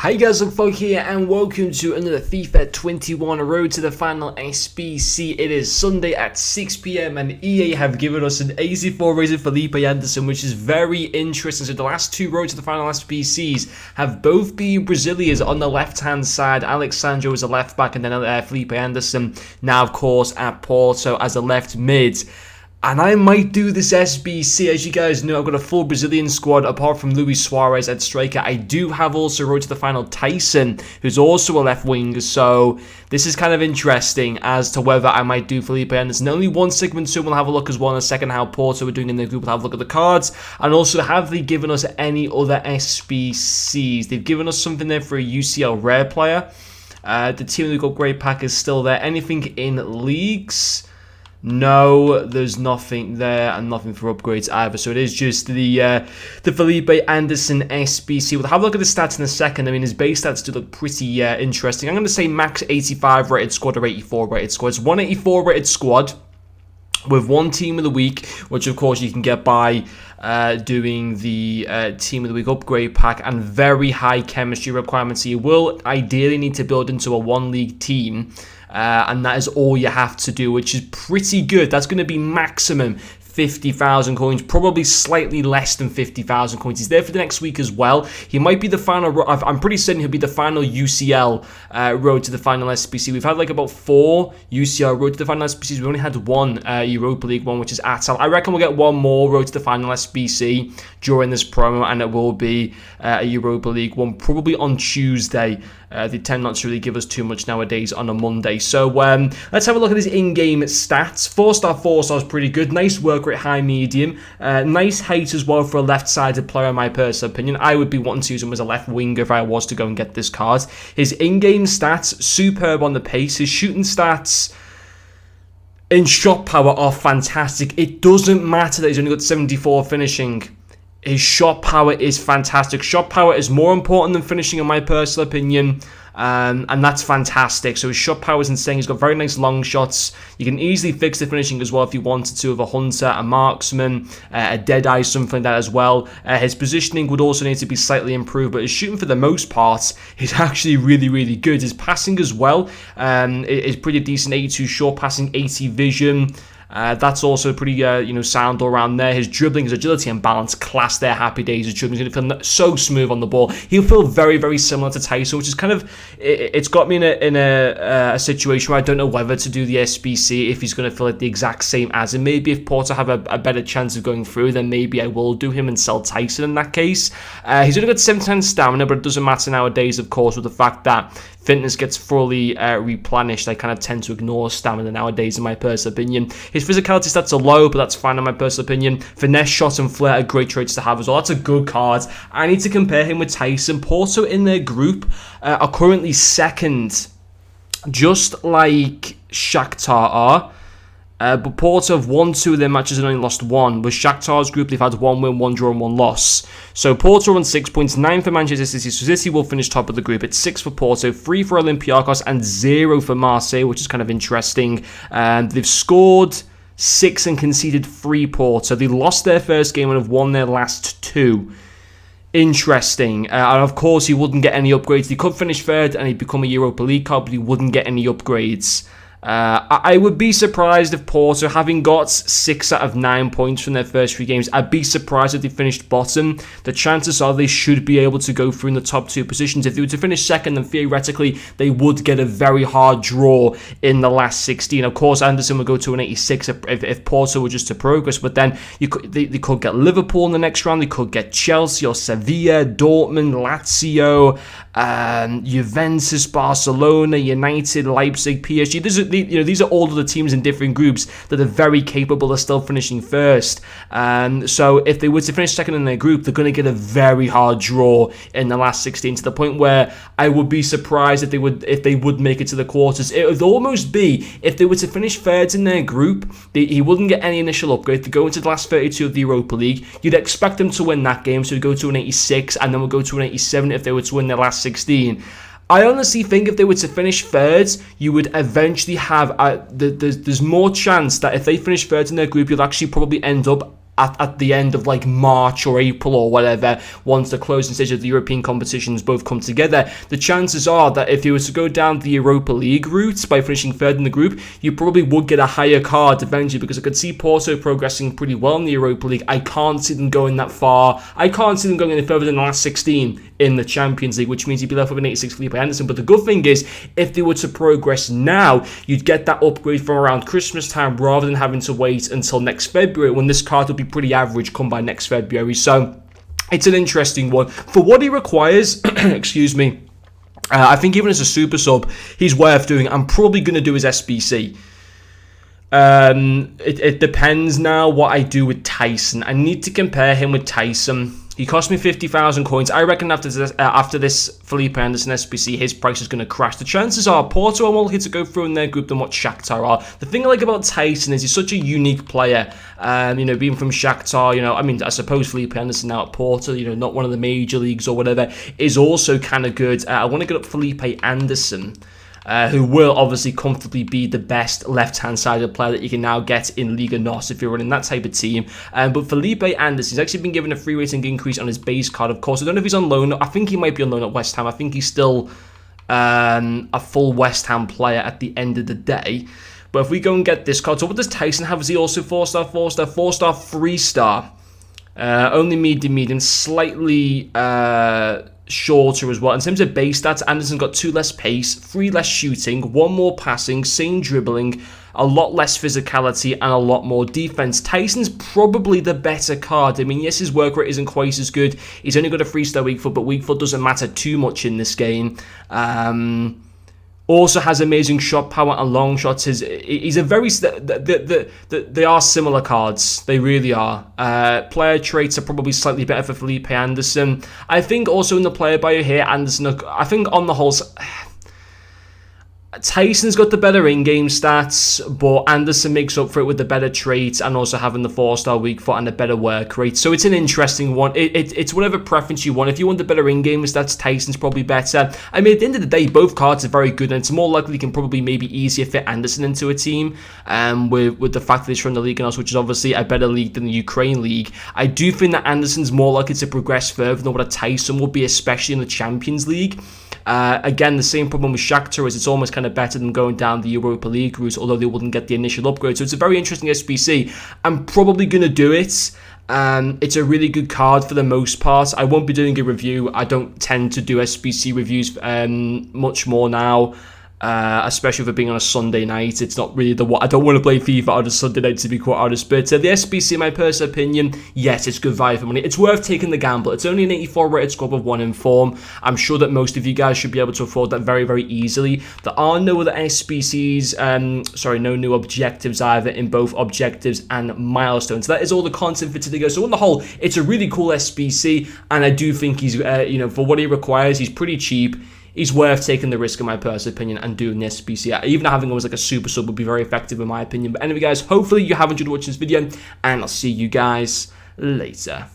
Hi guys, Folk here and welcome to another FIFA 21 Road to the Final SBC. It is Sunday at 6 PM and EA have given us an 84 rated Felipe Anderson, which is very interesting. So the last two Road to the Final SBCs have both been Brazilians on the left hand side. Alexandro as a left back and then Felipe Anderson now of course at Porto as a left mid. And I might do this SBC. As you guys know, I've got a full Brazilian squad apart from Luis Suarez at striker. I do have also Road to the Final Tyson, who's also a left winger. So this is kind of interesting as to whether I might do Felipe Anderson. Only one segment, so we'll have a look as well in a second how Porto are doing in the group. We'll have a look at the cards. And also, have they given us any other SBCs? They've given us something there for a UCL rare player. The team of the upgrade pack is still there. Anything in leagues? No, there's nothing there and nothing for upgrades either. So it is just the Felipe Anderson SBC. We'll have a look at the stats in a second. I mean, his base stats do look pretty interesting. I'm going to say max 85 rated squad or 84 rated squad. It's 184 rated squad with one team of the week, which of course you can get by doing the team of the week upgrade pack, and very high chemistry requirements. So you will ideally need to build into a one league team. And that is all you have to do, which is pretty good. That's going to be maximum 50,000 coins, probably slightly less than 50,000 coins. He's there for the next week as well. He might be the final, I'm pretty certain he'll be the final UCL Road to the Final SBC. We've had like about 4 UCL Road to the Final SBCs. We only had one Europa League one, which is Atal. I reckon we'll get one more Road to the Final SBC during this promo, and it will be a Europa League one, probably on Tuesday. They tend not to really give us too much nowadays on a Monday. So let's have a look at his in-game stats. 4-star, 4-star is pretty good. Nice work rate, high, medium. Nice height as well for a left-sided player, in my personal opinion. I would be wanting to use him as a left winger if I was to go and get this card. His in-game stats, superb on the pace. His shooting stats in shot power are fantastic. It doesn't matter that he's only got 74 finishing. His shot power is fantastic. Shot power is more important than finishing, in my personal opinion, and that's fantastic. So his shot power is insane. He's got very nice long shots. You can easily fix the finishing as well if you wanted to, with a hunter, a marksman, a deadeye, something like that as well. His positioning would also need to be slightly improved, but his shooting for the most part is actually really, really good. His passing as well is pretty decent. 82 short passing, 80 vision. That's also pretty, sound all around there. His dribbling, his agility and balance, class there. Happy days. His dribbling is going to feel so smooth on the ball. He'll feel very, very similar to Tyson, which is kind of, it's got me in a situation where I don't know whether to do the SBC, if he's going to feel like the exact same as him. Maybe if Porto have a better chance of going through, then maybe I will do him and sell Tyson in that case. He's only got 710 stamina, but it doesn't matter nowadays, of course, with the fact that fitness gets fully replenished. I kind of tend to ignore stamina nowadays, in my personal opinion. His physicality stats are low, but that's fine in my personal opinion. Finesse, shot, and flair are great traits to have as well. That's a good card. I need to compare him with Tyson. Porto in their group are currently second, just like Shakhtar are. But Porto have won 2 of their matches and only lost 1. With Shakhtar's group, they've had 1 win, 1 draw, and 1 loss. So Porto on 6 points, 9 for Manchester City. So City will finish top of the group. It's 6 for Porto, 3 for Olympiacos, and 0 for Marseille, which is kind of interesting. They've scored 6 and conceded 3, Porto. They lost their first game and have won their last 2. Interesting. And of course, he wouldn't get any upgrades. He could finish third and he'd become a Europa League card, but he wouldn't get any upgrades. I would be surprised if Porto, having got 6 out of 9 points from their first 3 games, I'd be surprised if they finished bottom. The chances are they should be able to go through in the top 2 positions. If they were to finish second, then theoretically they would get a very hard draw in the last 16. Of course, Anderson would go to an 86 if Porto were just to progress, but then they could get Liverpool in the next round. They could get Chelsea or Sevilla, Dortmund, Lazio, Juventus, Barcelona, United, Leipzig, PSG. These are all of the teams in different groups that are very capable of still finishing first. So if they were to finish second in their group, they're going to get a very hard draw in the last 16, to the point where I would be surprised if they would make it to the quarters. It would almost be, if they were to finish third in their group, he wouldn't get any initial upgrade. To go into the last 32 of the Europa League, you'd expect them to win that game, so they'd go to an 86 and then we'll go to an 87 if they were to win their last 16. I honestly think if they were to finish third, you would eventually have there's more chance that if they finish third in their group, you'll actually probably end up at the end of like March or April or whatever, once the closing stage of the European competitions both come together, the chances are that if he was to go down the Europa League route by finishing third in the group, you probably would get a higher card eventually, because I could see Porto progressing pretty well in the Europa League. I can't see them going that far. I can't see them going any further than the last 16 in the Champions League, which means you'd be left with an 86 Felipe Anderson. But the good thing is, if they were to progress now, you'd get that upgrade from around Christmas time rather than having to wait until next February, when this card will be pretty average come by next February. So it's an interesting one. For what he requires, excuse me, I think even as a super sub, he's worth doing. I'm probably going to do his SBC. It depends now what I do with Tyson. I need to compare him with Tyson. He cost me 50,000 coins. I reckon after this Felipe Anderson SBC, his price is going to crash. The chances are Porto are more likely to go through in their group than what Shakhtar are. The thing I like about Tyson is he's such a unique player. Being from Shakhtar, I suppose Felipe Anderson now at Porto, not one of the major leagues or whatever, is also kind of good. I want to get up Felipe Anderson, who will obviously comfortably be the best left-hand sided player that you can now get in Liga NOS if you're running that type of team. But Felipe Anderson, he's actually been given a free rating increase on his base card, of course. I don't know if he's on loan. I think he might be on loan at West Ham. I think he's still a full West Ham player at the end of the day. But if we go and get this card, so what does Tyson have? Is he also 4-star, 4-star, 4-star, 3-star? Only medium, slightly shorter as well. In terms of base stats, Anderson got 2 less pace, 3 less shooting, 1 more passing, same dribbling, a lot less physicality, and a lot more defense. Tyson's probably the better card. I mean, yes, his work rate isn't quite as good. He's only got a 3-star weak foot, but weak foot doesn't matter too much in this game. Also has amazing shot power and long shots. He's a very... They are similar cards. They really are. Player traits are probably slightly better for Felipe Anderson. I think also in the player bio here, Anderson... I think on the whole... Tyson's got the better in-game stats, but Anderson makes up for it with the better traits and also having the 4-star weak foot and a better work rate. So it's an interesting one. It's whatever preference you want. If you want the better in-game stats, Tyson's probably better. I mean, at the end of the day, both cards are very good, and it's more likely you can probably maybe easier fit Anderson into a team with the fact that he's from the Liga NOS, which is obviously a better league than the Ukraine League. I do think that Anderson's more likely to progress further than what a Tyson will be, especially in the Champions League. Again, the same problem with Shakhtar is it's almost kind of better than going down the Europa League route, although they wouldn't get the initial upgrade. So it's a very interesting SBC. I'm probably going to do it. It's a really good card for the most part. I won't be doing a review. I don't tend to do SBC reviews much more now. Especially for being on a Sunday night. It's not really I don't want to play FIFA on a Sunday night, to be quite honest. But the SBC, in my personal opinion, yes, it's good value for money. It's worth taking the gamble. It's only an 84 rated squad with 1 in form. I'm sure that most of you guys should be able to afford that very, very easily. There are no other SBCs, no new objectives either in both objectives and milestones. So that is all the content for today, guys. So on the whole, it's a really cool SBC, and I do think he's, for what he requires, he's pretty cheap. He's worth taking the risk, in my personal opinion, and doing this SBC. Even having him as like a super sub would be very effective, in my opinion. But anyway, guys, hopefully you have enjoyed watching this video, and I'll see you guys later.